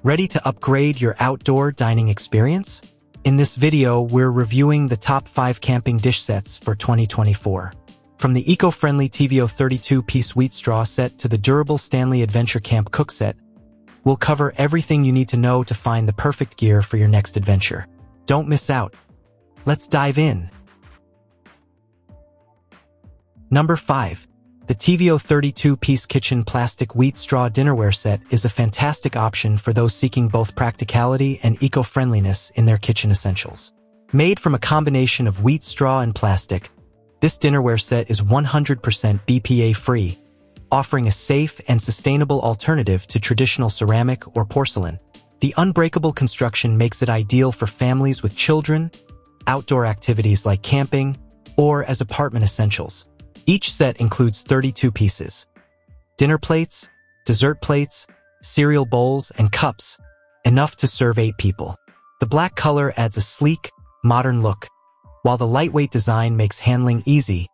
Ready to upgrade your outdoor dining experience? In this video, we're reviewing the top 5 camping dish sets for 2024. From the eco-friendly TVO 32-piece wheat straw set to the durable Stanley Adventure Camp Cook set, we'll cover everything you need to know to find the perfect gear for your next adventure. Don't miss out. Let's dive in. Number 5. The TVO 32-piece kitchen plastic wheat straw dinnerware set is a fantastic option for those seeking both practicality and eco-friendliness in their kitchen essentials. Made from a combination of wheat straw and plastic, this dinnerware set is 100% BPA-free, offering a safe and sustainable alternative to traditional ceramic or porcelain. The unbreakable construction makes it ideal for families with children, outdoor activities like camping, or as apartment essentials. Each set includes 32 pieces: dinner plates, dessert plates, cereal bowls, and cups, enough to serve 8 people. The black color adds a sleek, modern look, while the lightweight design makes handling easy,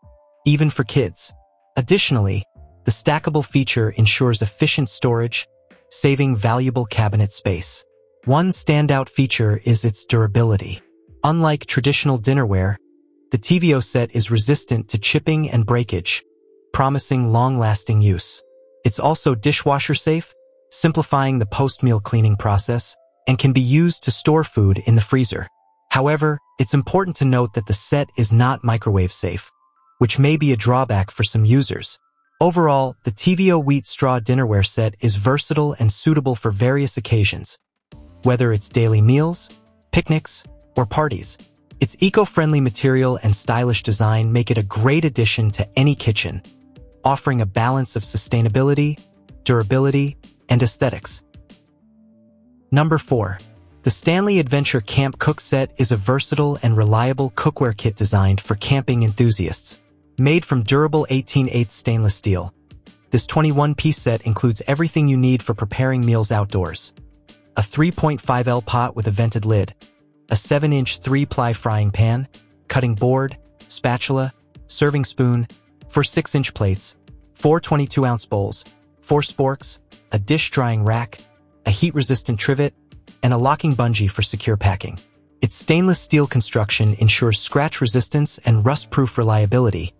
even for kids. Additionally, the stackable feature ensures efficient storage, saving valuable cabinet space. One standout feature is its durability. Unlike traditional dinnerware, the TVO set is resistant to chipping and breakage, promising long-lasting use. It's also dishwasher safe, simplifying the post-meal cleaning process, and can be used to store food in the freezer. However, it's important to note that the set is not microwave safe, which may be a drawback for some users. Overall, the TVO wheat straw dinnerware set is versatile and suitable for various occasions, whether it's daily meals, picnics, or parties. Its eco-friendly material and stylish design make it a great addition to any kitchen, offering a balance of sustainability, durability, and aesthetics. Number 4. The Stanley Adventure Camp Cook Set is a versatile and reliable cookware kit designed for camping enthusiasts. Made from durable 18/8 stainless steel, this 21-piece set includes everything you need for preparing meals outdoors: a 3.5L pot with a vented lid, a 7-inch 3-ply frying pan, cutting board, spatula, serving spoon, 4 6-inch plates, 4 22-ounce bowls, 4 sporks, a dish drying rack, a heat-resistant trivet, and a locking bungee for secure packing. Its stainless steel construction ensures scratch resistance and rust-proof reliability,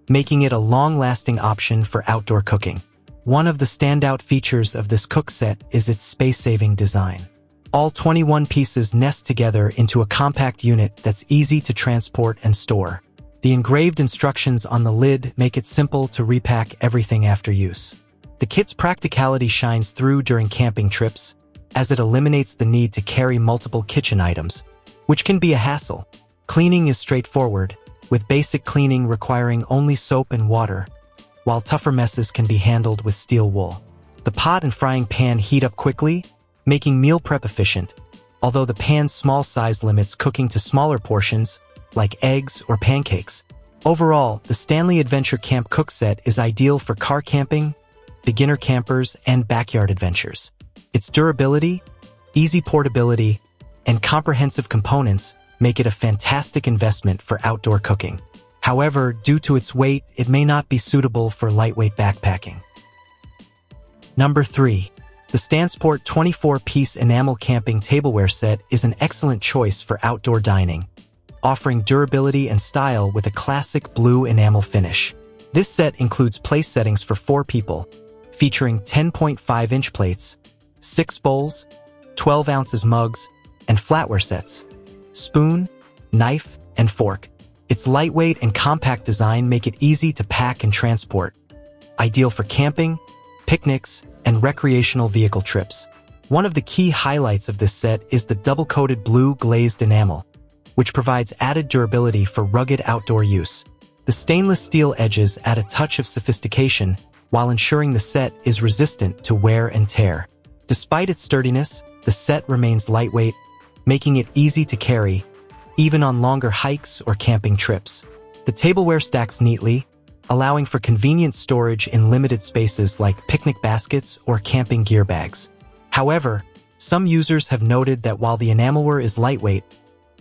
making it a long-lasting option for outdoor cooking. One of the standout features of this cook set is its space-saving design. All 21 pieces nest together into a compact unit that's easy to transport and store. The engraved instructions on the lid make it simple to repack everything after use. The kit's practicality shines through during camping trips, as it eliminates the need to carry multiple kitchen items, which can be a hassle. Cleaning is straightforward, with basic cleaning requiring only soap and water, while tougher messes can be handled with steel wool. The pot and frying pan heat up quickly, making meal prep efficient, although the pan's small size limits cooking to smaller portions, like eggs or pancakes. Overall, the Stanley Adventure Camp Cook Set is ideal for car camping, beginner campers, and backyard adventures. Its durability, easy portability, and comprehensive components make it a fantastic investment for outdoor cooking. However, due to its weight, it may not be suitable for lightweight backpacking. Number 3. The Stansport 24-piece enamel camping tableware set is an excellent choice for outdoor dining, offering durability and style with a classic blue enamel finish. This set includes place settings for 4 people, featuring 10.5-inch plates, 6 bowls, 12 ounces mugs, and flatware sets, spoon, knife, and fork. Its lightweight and compact design make it easy to pack and transport, ideal for camping, picnics, and recreational vehicle trips. One of the key highlights of this set is the double-coated blue glazed enamel, which provides added durability for rugged outdoor use. The stainless steel edges add a touch of sophistication while ensuring the set is resistant to wear and tear. Despite its sturdiness, the set remains lightweight, making it easy to carry, even on longer hikes or camping trips. The tableware stacks neatly, allowing for convenient storage in limited spaces like picnic baskets or camping gear bags. However, some users have noted that while the enamelware is lightweight,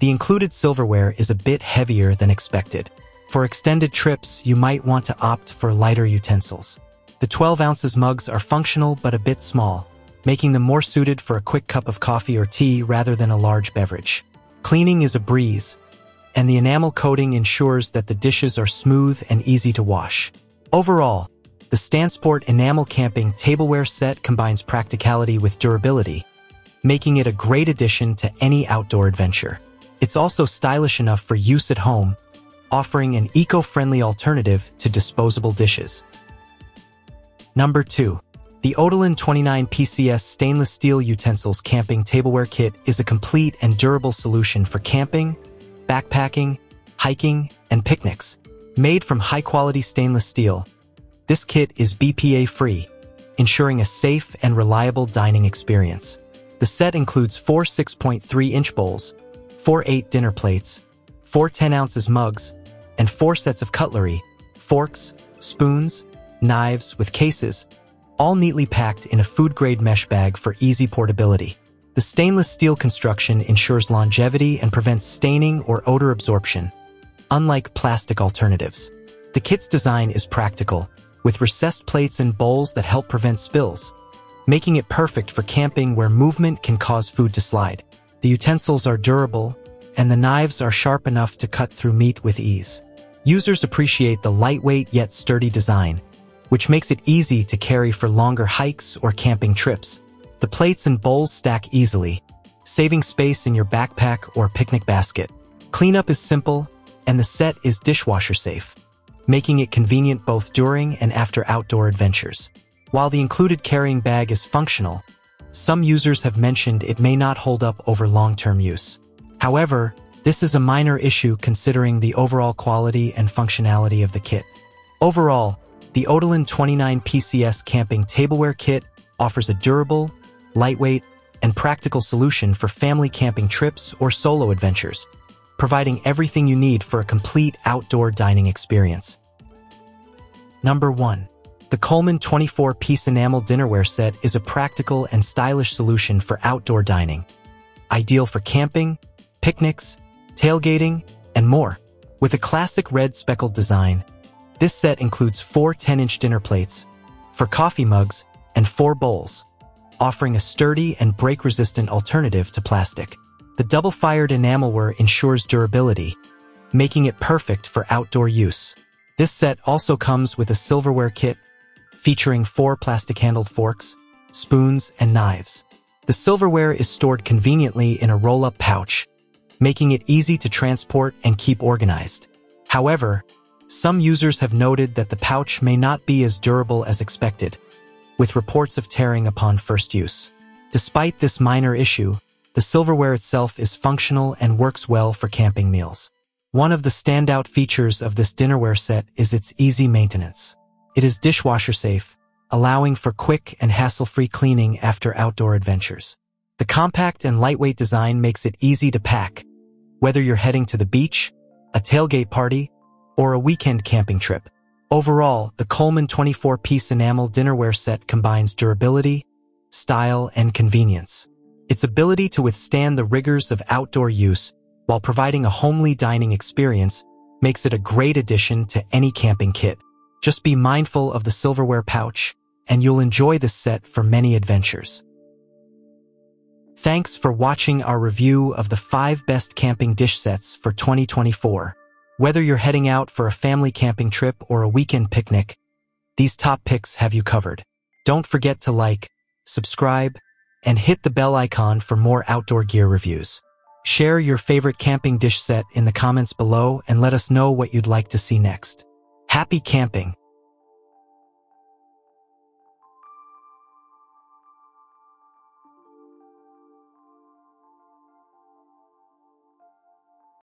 the included silverware is a bit heavier than expected. For extended trips, you might want to opt for lighter utensils. The 12 ounces mugs are functional but a bit small, making them more suited for a quick cup of coffee or tea rather than a large beverage. Cleaning is a breeze, and the enamel coating ensures that the dishes are smooth and easy to wash. Overall, the Stansport Enamel Camping Tableware Set combines practicality with durability, making it a great addition to any outdoor adventure. It's also stylish enough for use at home, offering an eco-friendly alternative to disposable dishes. Number 2. The Odolin 29 PCS Stainless Steel Utensils Camping Tableware Kit is a complete and durable solution for camping, backpacking, hiking, and picnics. Made from high-quality stainless steel, this kit is BPA-free, ensuring a safe and reliable dining experience. The set includes 4 6.3-inch bowls, 4 8 plates, 4 10-ounce mugs, and 4 sets of cutlery, forks, spoons, knives with cases, all neatly packed in a food-grade mesh bag for easy portability. The stainless steel construction ensures longevity and prevents staining or odor absorption, unlike plastic alternatives. The kit's design is practical, with recessed plates and bowls that help prevent spills, making it perfect for camping where movement can cause food to slide. The utensils are durable, and the knives are sharp enough to cut through meat with ease. Users appreciate the lightweight yet sturdy design, which makes it easy to carry for longer hikes or camping trips. The plates and bowls stack easily, saving space in your backpack or picnic basket. Cleanup is simple, and the set is dishwasher safe, making it convenient both during and after outdoor adventures. While the included carrying bag is functional, some users have mentioned it may not hold up over long-term use. However, this is a minor issue considering the overall quality and functionality of the kit. Overall, the Odolin 29 PCS Camping Tableware Kit offers a durable, lightweight, and practical solution for family camping trips or solo adventures, providing everything you need for a complete outdoor dining experience. Number 1. The Coleman 24-piece enamel dinnerware set is a practical and stylish solution for outdoor dining, ideal for camping, picnics, tailgating, and more. With a classic red speckled design, this set includes 4 10-inch dinner plates, 4 coffee mugs, and 4 bowls, offering a sturdy and break-resistant alternative to plastic. The double-fired enamelware ensures durability, making it perfect for outdoor use. This set also comes with a silverware kit, featuring 4 plastic-handled forks, spoons, and knives. The silverware is stored conveniently in a roll-up pouch, making it easy to transport and keep organized. However, some users have noted that the pouch may not be as durable as expected, with reports of tearing upon first use. Despite this minor issue, the silverware itself is functional and works well for camping meals. One of the standout features of this dinnerware set is its easy maintenance. It is dishwasher safe, allowing for quick and hassle-free cleaning after outdoor adventures. The compact and lightweight design makes it easy to pack, whether you're heading to the beach, a tailgate party, or a weekend camping trip. Overall, the Coleman 24-piece enamel dinnerware set combines durability, style, and convenience. Its ability to withstand the rigors of outdoor use while providing a homely dining experience makes it a great addition to any camping kit. Just be mindful of the silverware pouch, and you'll enjoy this set for many adventures. Thanks for watching our review of the 5 best camping dish sets for 2024. Whether you're heading out for a family camping trip or a weekend picnic, these top picks have you covered. Don't forget to like, subscribe, and hit the bell icon for more outdoor gear reviews. Share your favorite camping dish set in the comments below and let us know what you'd like to see next. Happy camping!